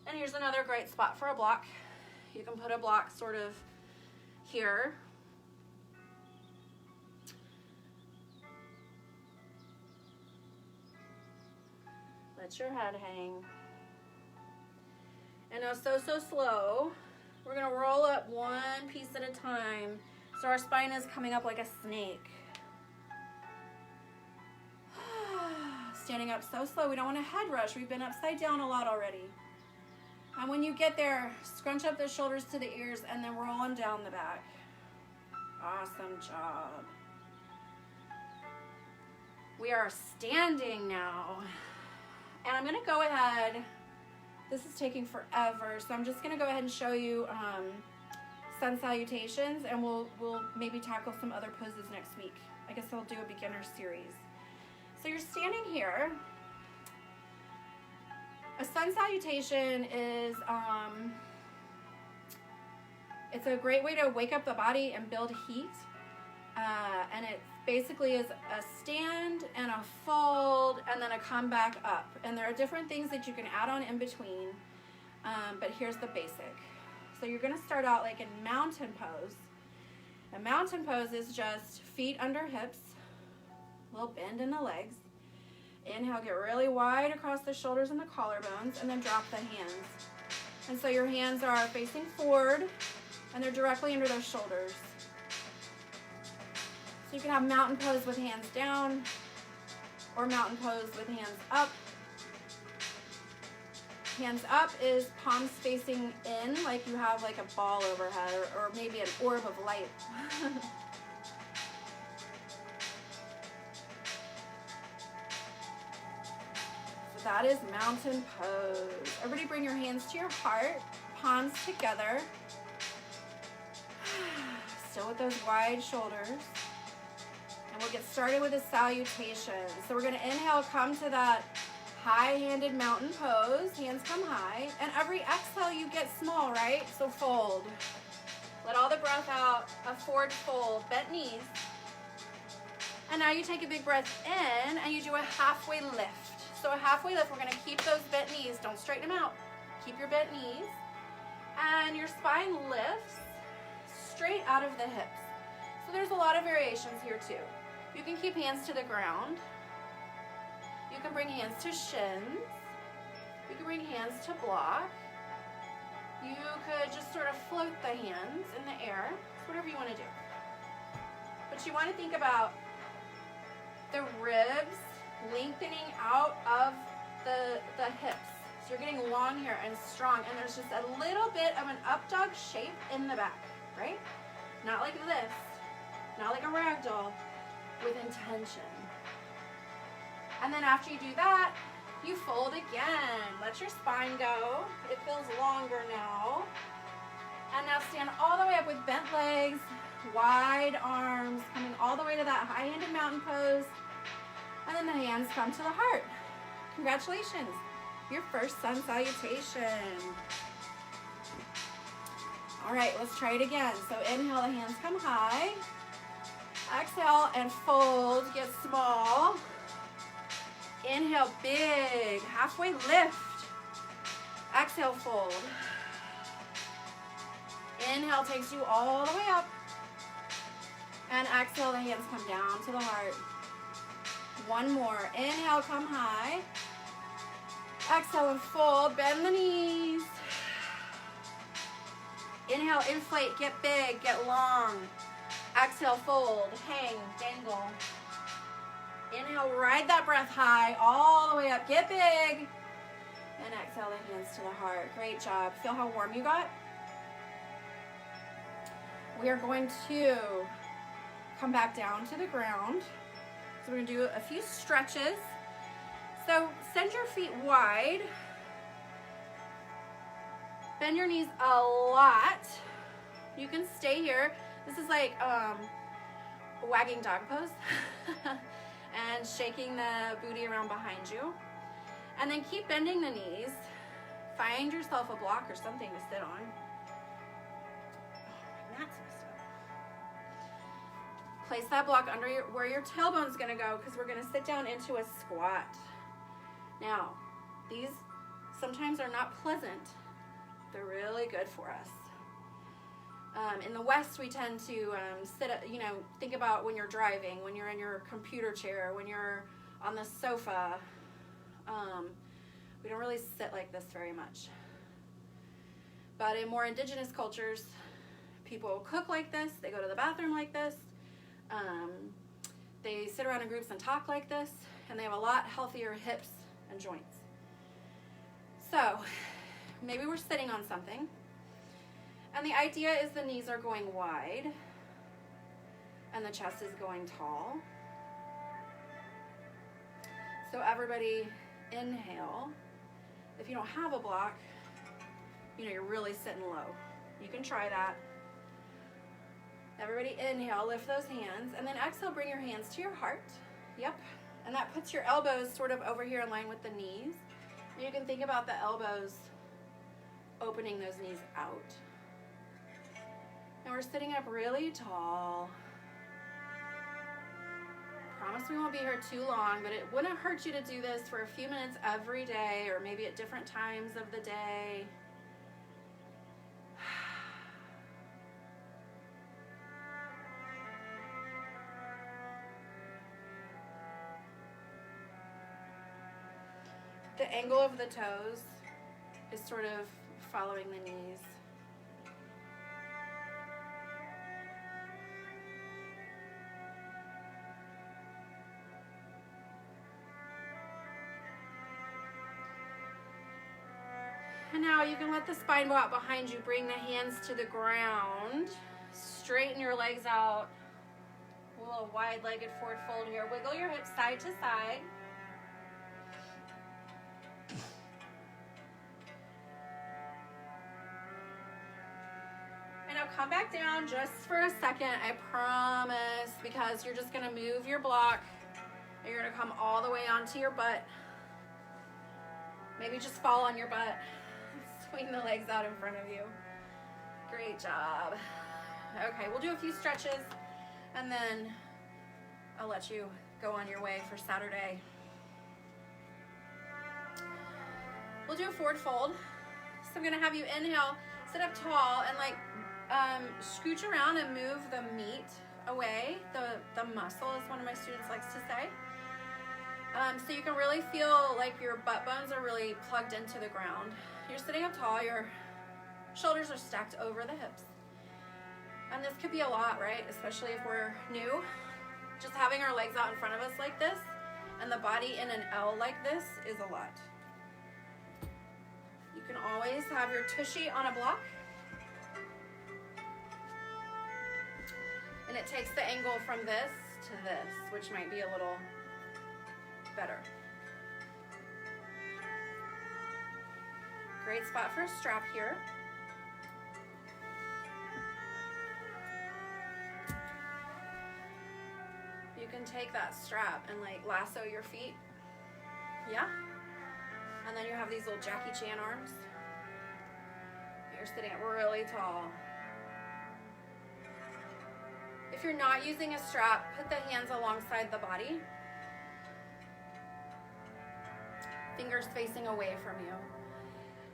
And here's another great spot for a block. You can put a block sort of here. Let your head hang. And now so slow. We're gonna roll up one piece at a time so our spine is coming up like a snake. Standing up so slow. We don't want a head rush. We've been upside down a lot already. And when you get there, scrunch up the shoulders to the ears and then roll them down the back. Awesome job. We are standing now. And I'm gonna go ahead, this is taking forever, so I'm just gonna go ahead and show you sun salutations, and we'll maybe tackle some other poses next week. I guess I'll do a beginner series. So you're standing here. A sun salutation is, it's a great way to wake up the body and build heat. And it basically is a stand and a fold and then a come back up. And there are different things that you can add on in between, but here's the basic. So you're gonna start out like in mountain pose. A mountain pose is just feet under hips, a little bend in the legs. Inhale, get really wide across the shoulders and the collarbones, and then drop the hands. And so your hands are facing forward, and they're directly under those shoulders. So you can have mountain pose with hands down, or mountain pose with hands up. Hands up is palms facing in, like you have like a ball overhead, or maybe an orb of light. So that is mountain pose. Everybody bring your hands to your heart, palms together. Still with those wide shoulders. And we'll get started with a salutation. So we're gonna inhale, come to that high-handed mountain pose. Hands come high. And every exhale you get small, right? So fold. Let all the breath out, a forward fold, bent knees. And now you take a big breath in and you do a halfway lift. So a halfway lift, we're gonna keep those bent knees. Don't straighten them out. Keep your bent knees. And your spine lifts straight out of the hips. So there's a lot of variations here too. You can keep hands to the ground. You can bring hands to shins. You can bring hands to block. You could just sort of float the hands in the air. It's whatever you want to do. But you want to think about the ribs lengthening out of the hips. So you're getting long here and strong, and there's just a little bit of an up dog shape in the back, right? Not like this, not like a rag doll, with intention. And then after you do that, you fold again. Let your spine go. It feels longer now. And now stand all the way up with bent legs, wide arms, coming all the way to that high-handed mountain pose. And then the hands come to the heart. Congratulations, your first sun salutation. All right, let's try it again. So inhale, the hands come high. Exhale and fold, get small. Inhale, big, halfway lift. Exhale, fold. Inhale takes you all the way up. And exhale, the hands come down to the heart. One more. Inhale, come high. Exhale and fold, bend the knees. Inhale, inflate, get big, get long. Exhale, fold, hang, dangle. Inhale, ride that breath high, all the way up, get big. And exhale the hands to the heart. Great job. Feel how warm you got? We are going to come back down to the ground. So we're gonna do a few stretches. So send your feet wide. Bend your knees a lot. You can stay here. This is like wagging dog pose. And shaking the booty around behind you. And then keep bending the knees. Find yourself a block or something to sit on. Oh, my mat's messed up. Place that block under where your tailbone's gonna go, because we're gonna sit down into a squat. Now, these sometimes are not pleasant. They're really good for us. In the West, we tend to think about when you're driving, when you're in your computer chair, when you're on the sofa. We don't really sit like this very much. But in more indigenous cultures, people cook like this, they go to the bathroom like this, they sit around in groups and talk like this, and they have a lot healthier hips and joints. So, maybe we're sitting on something. And the idea is the knees are going wide and the chest is going tall. So everybody inhale. If you don't have a block, you're really sitting low. You can try that. Everybody inhale, lift those hands, and then exhale, bring your hands to your heart. Yep. And that puts your elbows sort of over here in line with the knees. And you can think about the elbows opening those knees out. And we're sitting up really tall. Promise we won't be here too long, but it wouldn't hurt you to do this for a few minutes every day, or maybe at different times of the day. The angle of the toes is sort of following the knees. And now you can let the spine go out behind you. Bring the hands to the ground. Straighten your legs out. A little wide-legged forward fold here. Wiggle your hips side to side. And now come back down just for a second, I promise, because you're just gonna move your block and you're gonna come all the way onto your butt. Maybe just fall on your butt. Swing the legs out in front of you. Great job. Okay, we'll do a few stretches and then I'll let you go on your way for Saturday. We'll do a forward fold. So I'm gonna have you inhale, sit up tall, and scooch around and move the meat away. The muscle, as one of my students likes to say. So you can really feel like your butt bones are really plugged into the ground. You're sitting up tall, your shoulders are stacked over the hips. And this could be a lot, right? Especially if we're new. Just having our legs out in front of us like this and the body in an L like this is a lot. You can always have your tushy on a block. And it takes the angle from this to this, which might be a little better. Great spot for a strap here. You can take that strap and lasso your feet. Yeah? And then you have these little Jackie Chan arms. You're sitting up really tall. If you're not using a strap, put the hands alongside the body. Fingers facing away from you.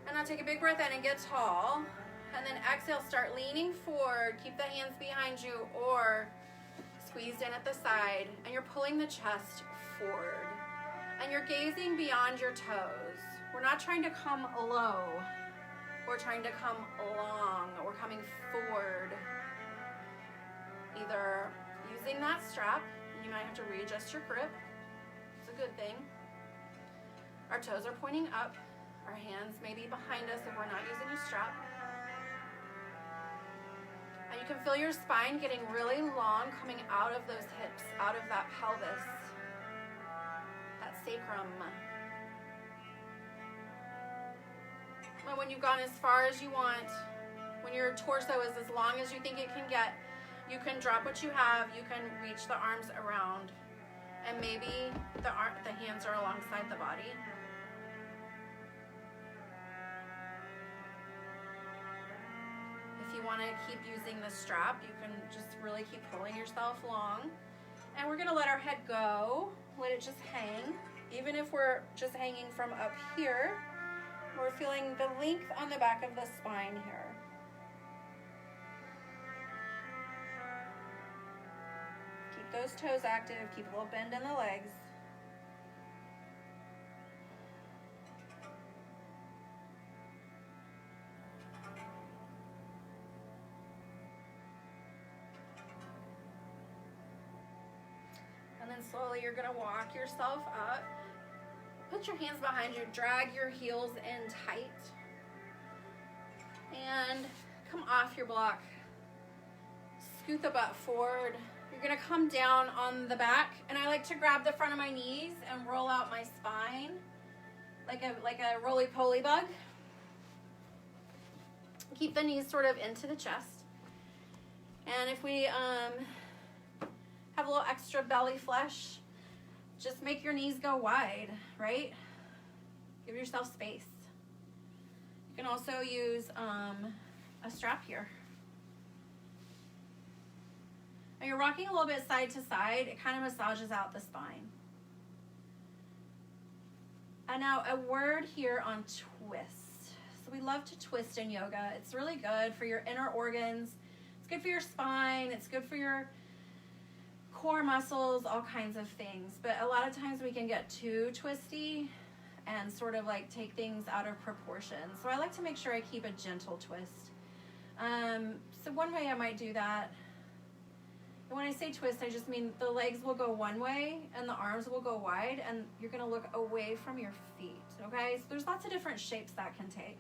And now take a big breath in and get tall. And then exhale, start leaning forward. Keep the hands behind you or squeezed in at the side. And you're pulling the chest forward. And you're gazing beyond your toes. We're not trying to come low. we're trying to come long, we're coming forward. Either using that strap, you might have to readjust your grip. It's a good thing. Our toes are pointing up. Our hands may be behind us if we're not using a strap. And you can feel your spine getting really long coming out of those hips, out of that pelvis, that sacrum. And when you've gone as far as you want, when your torso is as long as you think it can get, you can drop what you have, you can reach the arms around, and maybe the hands are alongside the body. If you want to keep using the strap, you can just really keep pulling yourself long. And we're going to let our head go, let it just hang. Even if we're just hanging from up here, we're feeling the length on the back of the spine here. Keep those toes active, keep a little bend in the legs. And then slowly you're gonna walk yourself up. Put your hands behind you, drag your heels in tight. And come off your block. Scoot the butt forward. You're gonna come down on the back, and I like to grab the front of my knees and roll out my spine like a roly-poly bug. Keep the knees sort of into the chest. And if we have a little extra belly flesh, just make your knees go wide, right? Give yourself space. You can also use a strap here. Now you're rocking a little bit side to side. It kind of massages out the spine. And now a word here on twist. So we love to twist in yoga. It's really good for your inner organs. It's good for your spine. It's good for your core muscles, all kinds of things. But a lot of times we can get too twisty and sort of like take things out of proportion. So I like to make sure I keep a gentle twist. So one way I might do that, and when I say twist, I just mean the legs will go one way and the arms will go wide, and you're gonna look away from your feet, okay? So there's lots of different shapes that can take.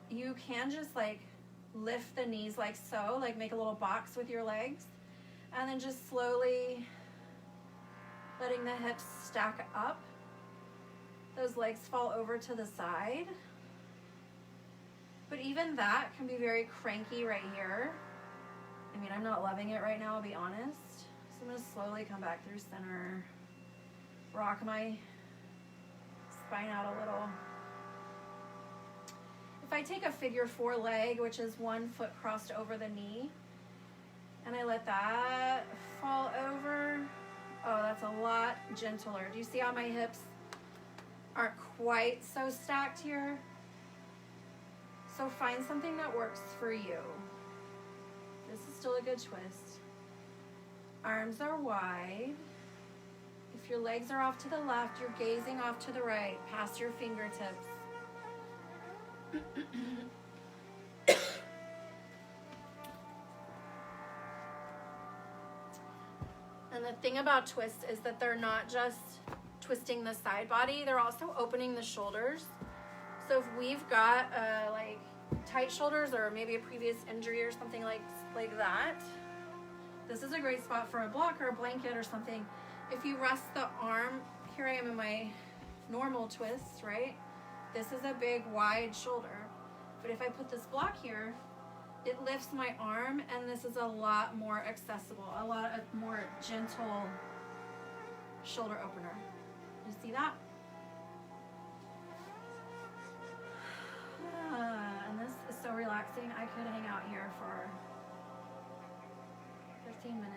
You can just like lift the knees like so, like make a little box with your legs, and then just slowly letting the hips stack up. Those legs fall over to the side. But even that can be very cranky right here. I mean, I'm not loving it right now, I'll be honest. So I'm gonna slowly come back through center, rock my spine out a little. If I take a figure 4 leg, which is one foot crossed over the knee, and I let that fall over, oh, that's a lot gentler. Do you see how my hips aren't quite so stacked here? So find something that works for you. This is still a good twist. Arms are wide. If your legs are off to the left, you're gazing off to the right, past your fingertips. And the thing about twists is that they're not just twisting the side body, they're also opening the shoulders. So if we've got like tight shoulders or maybe a previous injury or something like that, this is a great spot for a block or a blanket or something. If you rest the arm, here I am in my normal twist, right? This is a big wide shoulder. But if I put this block here, it lifts my arm, and this is a lot more accessible, a lot more gentle shoulder opener. You see that? And this is so relaxing. I could hang out here for 15 minutes.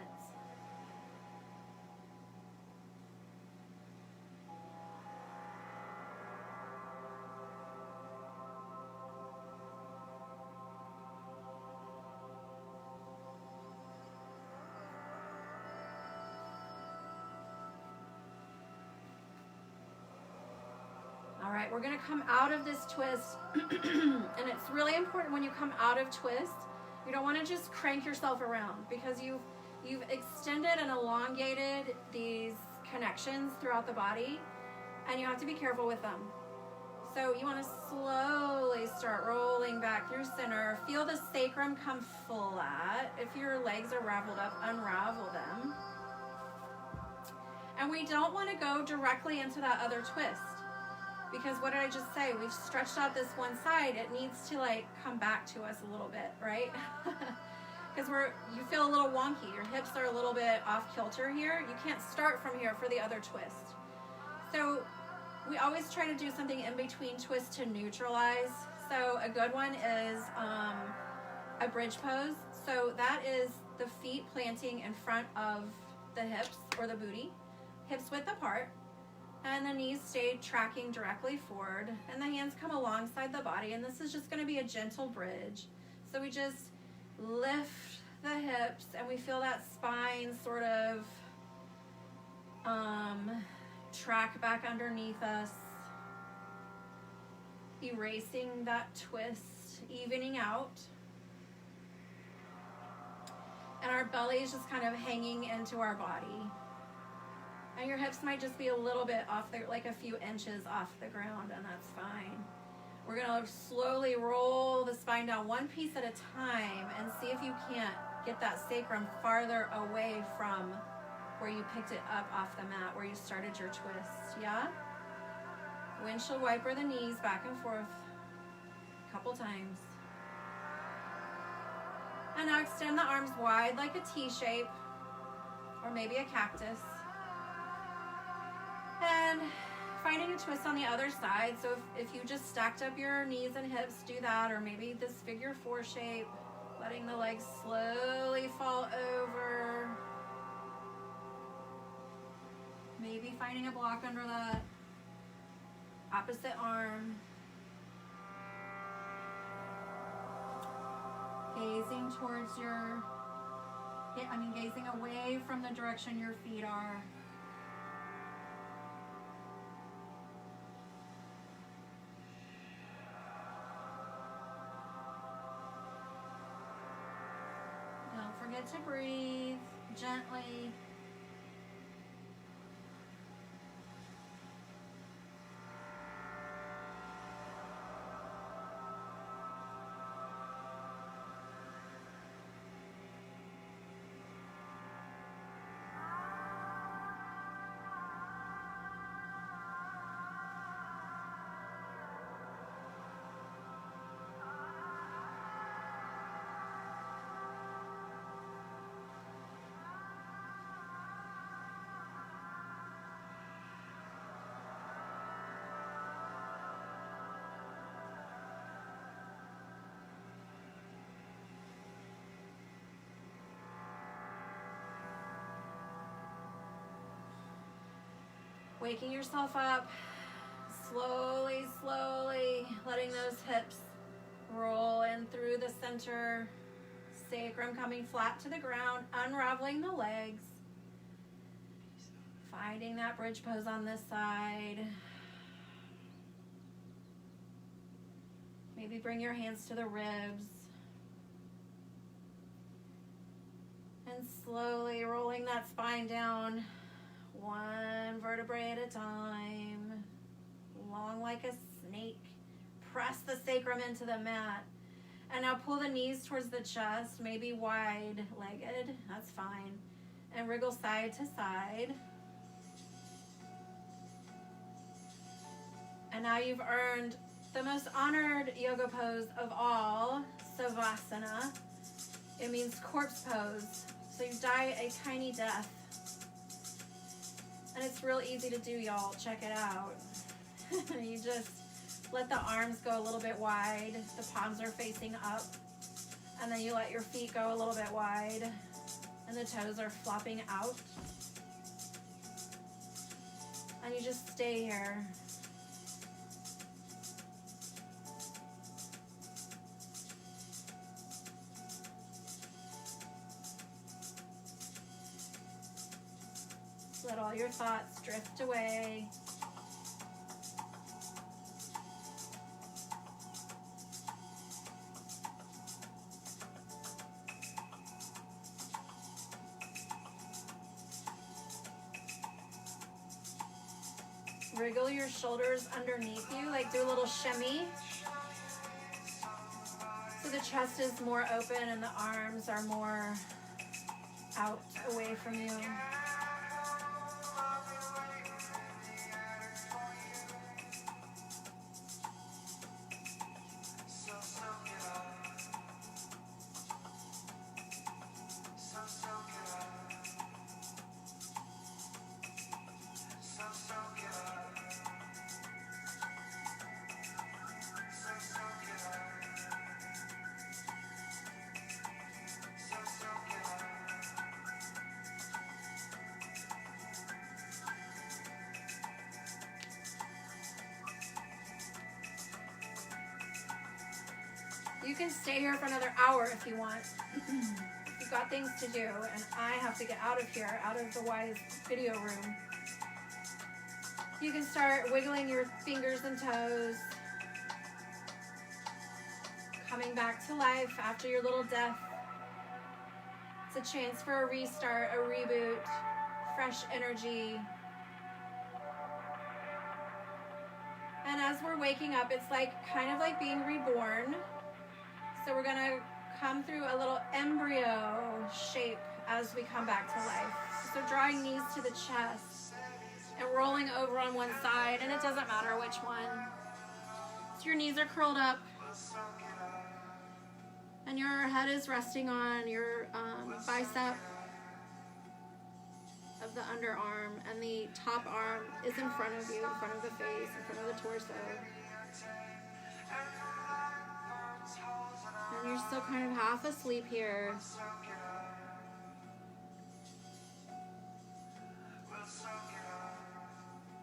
All right, we're gonna come out of this twist. And it's really important when you come out of twist, you don't wanna just crank yourself around, because you've extended and elongated these connections throughout the body, and you have to be careful with them. So you wanna slowly start rolling back through center. Feel the sacrum come flat. If your legs are raveled up, unravel them. And we don't wanna go directly into that other twist, because what did I just say? We've stretched out this one side. It needs to like come back to us a little bit, right? Because you feel a little wonky. Your hips are a little bit off kilter here. You can't start from here for the other twist. So we always try to do something in between twists to neutralize. So a good one is a bridge pose. So that is the feet planting in front of the hips or the booty, hips width apart, and the knees stay tracking directly forward, and the hands come alongside the body, and this is just going to be a gentle bridge. So we just lift the hips, and we feel that spine sort of track back underneath us, erasing that twist, evening out. And our belly is just kind of hanging into our body. And your hips might just be a little bit off, like a few inches off the ground, and that's fine. We're gonna slowly roll the spine down one piece at a time and see if you can't get that sacrum farther away from where you picked it up off the mat, where you started your twist, yeah? Windshield wiper the knees back and forth a couple times. And now extend the arms wide like a T shape, or maybe a cactus. And finding a twist on the other side. So if you just stacked up your knees and hips, do that, or maybe this figure 4 shape, letting the legs slowly fall over. Maybe finding a block under that opposite arm. Gazing towards gazing away from the direction your feet are. Don't forget to breathe gently. Waking yourself up, slowly, slowly, letting those hips roll in through the center, sacrum coming flat to the ground, unraveling the legs, finding that bridge pose on this side. Maybe bring your hands to the ribs, and slowly rolling that spine down, one vertebrae at a time, long like a snake. Press the sacrum into the mat. And now pull the knees towards the chest, maybe wide-legged, that's fine. And wriggle side to side. And now you've earned the most honored yoga pose of all, Savasana. It means corpse pose. So you die a tiny death. And it's real easy to do, y'all. Check it out. You just let the arms go a little bit wide. The palms are facing up. And then you let your feet go a little bit wide. And the toes are flopping out. And you just stay here. Let all your thoughts drift away. wriggle your shoulders underneath you, like do a little shimmy. So the chest is more open and the arms are more out away from you. You can stay here for another hour if you want. You've got things to do, and I have to get out of here, out of the Wise video room. You can start wiggling your fingers and toes, coming back to life after your little death. It's a chance for a restart, a reboot, fresh energy. And as we're waking up, it's like kind of like being reborn. So we're gonna come through a little embryo shape as we come back to life. So drawing knees to the chest and rolling over on one side, and it doesn't matter which one. So your knees are curled up and your head is resting on your bicep of the underarm, and the top arm is in front of you, in front of the face, in front of the torso. And you're still kind of half asleep here.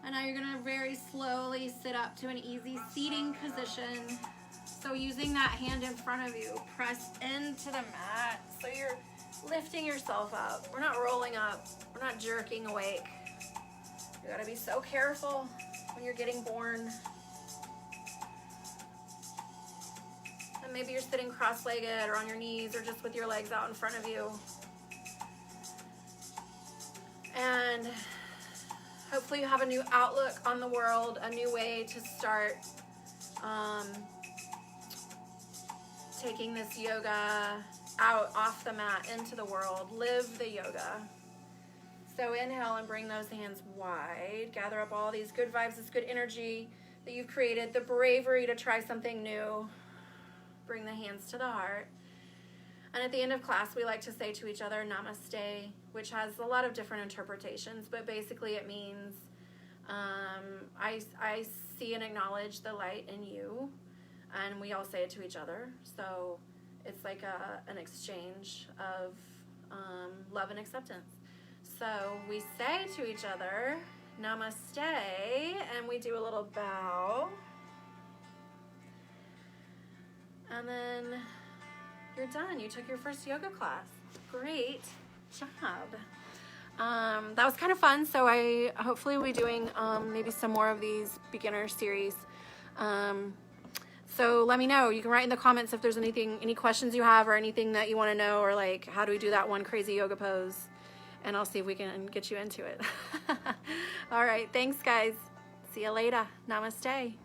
And now you're gonna very slowly sit up to an easy seating position. So using that hand in front of you, press into the mat. So you're lifting yourself up. We're not rolling up. We're not jerking awake. You gotta be so careful when you're getting born. And maybe you're sitting cross-legged or on your knees or just with your legs out in front of you. And hopefully you have a new outlook on the world, a new way to start taking this yoga out off the mat into the world. Live the yoga. So inhale and bring those hands wide. Gather up all these good vibes, this good energy that you've created, the bravery to try something new. Bring the hands to the heart. And at the end of class, we like to say to each other, namaste, which has a lot of different interpretations, but basically it means I see and acknowledge the light in you, and we all say it to each other. So it's like an exchange of love and acceptance. So we say to each other, namaste, and we do a little bow. And then you're done. You took your first yoga class. Great job. That was kind of fun. So I hopefully will be doing maybe some more of these beginner series. So let me know. You can write in the comments if there's any questions you have or anything that you want to know, or like, how do we do that one crazy yoga pose? And I'll see if we can get you into it. All right. Thanks, guys. See you later. Namaste.